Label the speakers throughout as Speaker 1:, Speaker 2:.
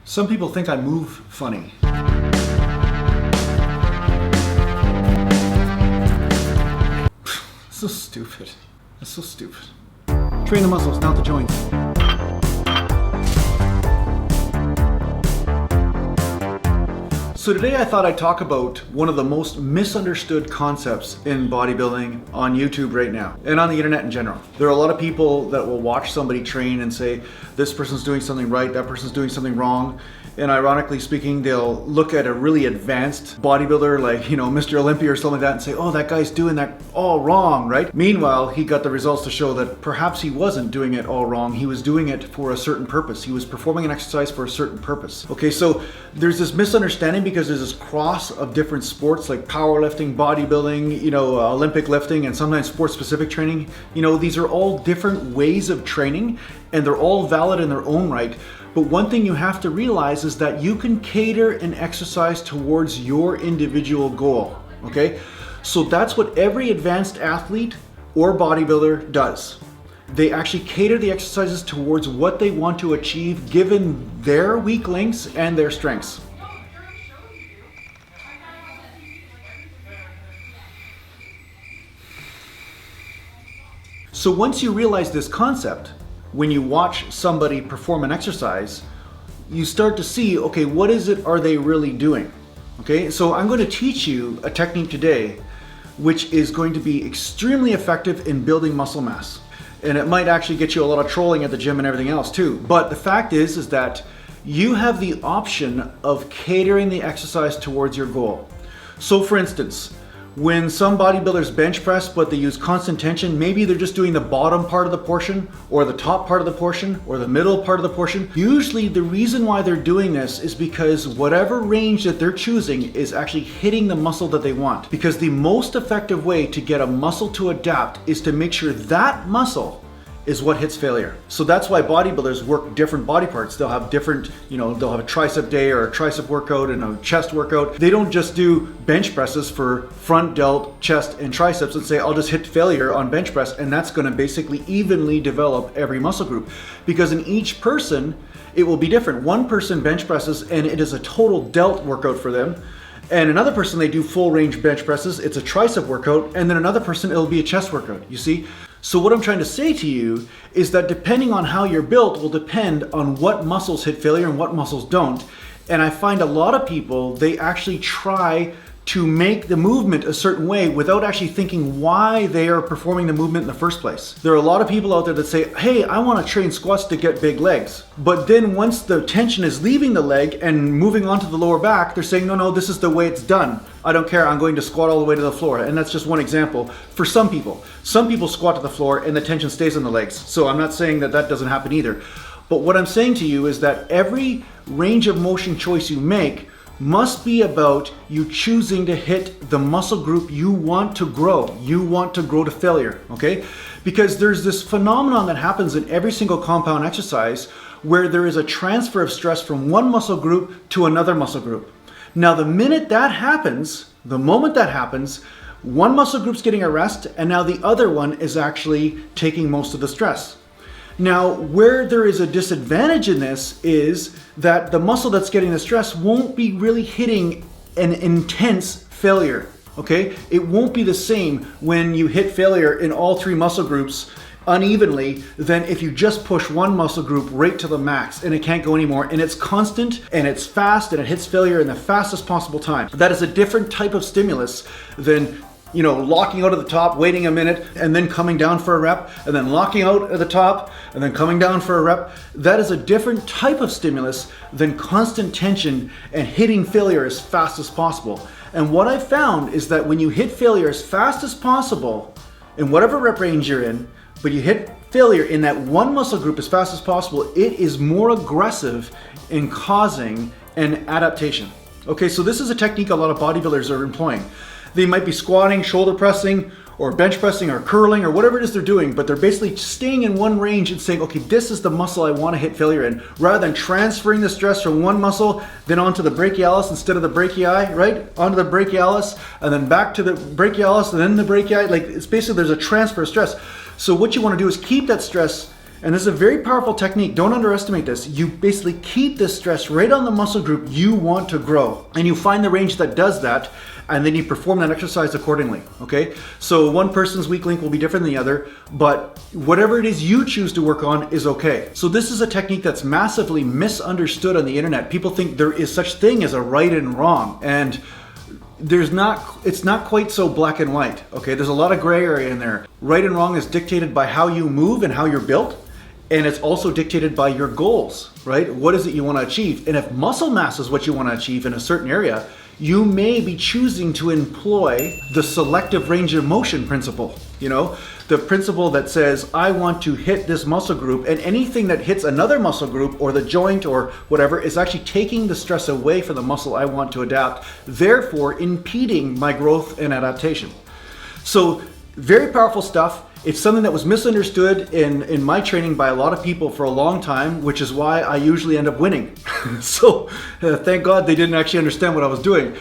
Speaker 1: Some people think I move funny. So stupid. That's so stupid. Train the muscles, not the joints. So today I thought I'd talk about one of the most misunderstood concepts in bodybuilding on YouTube right now, and on the internet in general. There are a lot of people that will watch somebody train and say, this person's doing something right, that person's doing something wrong. And ironically speaking, they'll look at a really advanced bodybuilder like, Mr. Olympia or something like that and say, oh, that guy's doing that all wrong, right? Meanwhile, he got the results to show that perhaps he wasn't doing it all wrong. He was doing it for a certain purpose. He was performing an exercise for a certain purpose. Okay, so there's this misunderstanding because there's this cross of different sports like powerlifting, bodybuilding, Olympic lifting, and sometimes sport-specific training. These are all different ways of training and they're all valid in their own right. But one thing you have to realize is that you can cater an exercise towards your individual goal, okay? So that's what every advanced athlete or bodybuilder does. They actually cater the exercises towards what they want to achieve given their weak links and their strengths. So once you realize this concept, when you watch somebody perform an exercise, you start to see, okay, what is it are they really doing? Okay, so I'm going to teach you a technique today which is going to be extremely effective in building muscle mass. And it might actually get you a lot of trolling at the gym and everything else too. But the fact is that you have the option of catering the exercise towards your goal. So for instance, when some bodybuilders bench press but they use constant tension, maybe they're just doing the bottom part of the portion or the top part of the portion or the middle part of the portion. Usually the reason why they're doing this is because whatever range that they're choosing is actually hitting the muscle that they want. Because the most effective way to get a muscle to adapt is to make sure that muscle is what hits failure. So that's why bodybuilders work different body parts. They'll have different, they'll have a tricep day or a tricep workout and a chest workout. They don't just do bench presses for front, delt, chest, and triceps and say, I'll just hit failure on bench press, and that's gonna basically evenly develop every muscle group. Because in each person, it will be different. One person bench presses and it is a total delt workout for them. And another person, they do full range bench presses, it's a tricep workout, and then another person, it'll be a chest workout, you see? So what I'm trying to say to you is that depending on how you're built will depend on what muscles hit failure and what muscles don't. And I find a lot of people, they actually try to make the movement a certain way without actually thinking why they are performing the movement in the first place. There are a lot of people out there that say, hey, I want to train squats to get big legs. But then once the tension is leaving the leg and moving on to the lower back, they're saying, no, this is the way it's done. I don't care, I'm going to squat all the way to the floor. And that's just one example for some people. Some people squat to the floor and the tension stays on the legs. So I'm not saying that that doesn't happen either. But what I'm saying to you is that every range of motion choice you make must be about you choosing to hit the muscle group you want to grow. You want to grow to failure, okay? Because there's this phenomenon that happens in every single compound exercise where there is a transfer of stress from one muscle group to another muscle group. Now, the moment that happens, one muscle group's getting a rest, and now the other one is actually taking most of the stress. Now, where there is a disadvantage in this is that the muscle that's getting the stress won't be really hitting an intense failure, okay? It won't be the same when you hit failure in all three muscle groups unevenly than if you just push one muscle group right to the max and it can't go anymore, and it's constant and it's fast and it hits failure in the fastest possible time. That is a different type of stimulus than locking out at the top, waiting a minute, and then coming down for a rep, and then locking out at the top, and then coming down for a rep. That is a different type of stimulus than constant tension and hitting failure as fast as possible. And what I've found is that when you hit failure as fast as possible, in whatever rep range you're in, but you hit failure in that one muscle group as fast as possible, it is more aggressive in causing an adaptation. Okay, so this is a technique a lot of bodybuilders are employing. They might be squatting, shoulder pressing, or bench pressing, or curling, or whatever it is they're doing, but they're basically staying in one range and saying, okay, this is the muscle I want to hit failure in, rather than transferring the stress from one muscle, then onto the brachialis instead of the brachii, right? Onto the brachialis, and then back to the brachialis, and then the brachii. Like, it's basically, there's a transfer of stress. So what you want to do is keep that stress And this is a very powerful technique. Don't underestimate this. You basically keep this stress right on the muscle group you want to grow. And you find the range that does that, and then you perform that exercise accordingly, okay? So one person's weak link will be different than the other, but whatever it is you choose to work on is okay. So this is a technique that's massively misunderstood on the internet. People think there is such thing as a right and wrong, and it's not quite so black and white, okay? There's a lot of gray area in there. Right and wrong is dictated by how you move and how you're built, and it's also dictated by your goals, right? What is it you want to achieve? And if muscle mass is what you want to achieve in a certain area, you may be choosing to employ the selective range of motion principle, you know? The principle that says, I want to hit this muscle group, and anything that hits another muscle group or the joint or whatever is actually taking the stress away from the muscle I want to adapt, therefore impeding my growth and adaptation. So very powerful stuff. It's something that was misunderstood in my training by a lot of people for a long time, which is why I usually end up winning. So thank God they didn't actually understand what I was doing,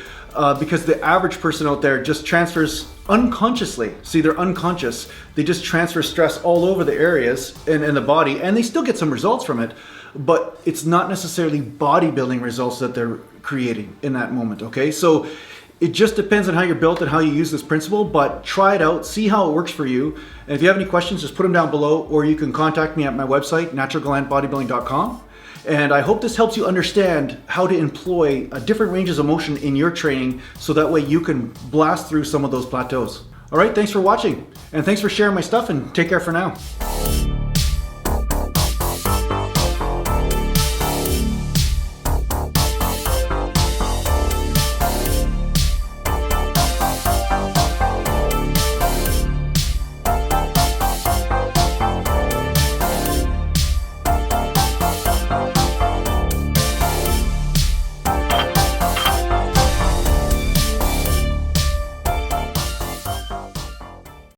Speaker 1: because the average person out there just transfers unconsciously. See, they're unconscious. They just transfer stress all over the areas in the body, and they still get some results from it, but it's not necessarily bodybuilding results that they're creating in that moment, okay? So it just depends on how you're built and how you use this principle, but try it out, see how it works for you. And if you have any questions, just put them down below, or you can contact me at my website, naturalgallantbodybuilding.com. And I hope this helps you understand how to employ different ranges of motion in your training, so that way you can blast through some of those plateaus. All right, thanks for watching, and thanks for sharing my stuff, and take care for now.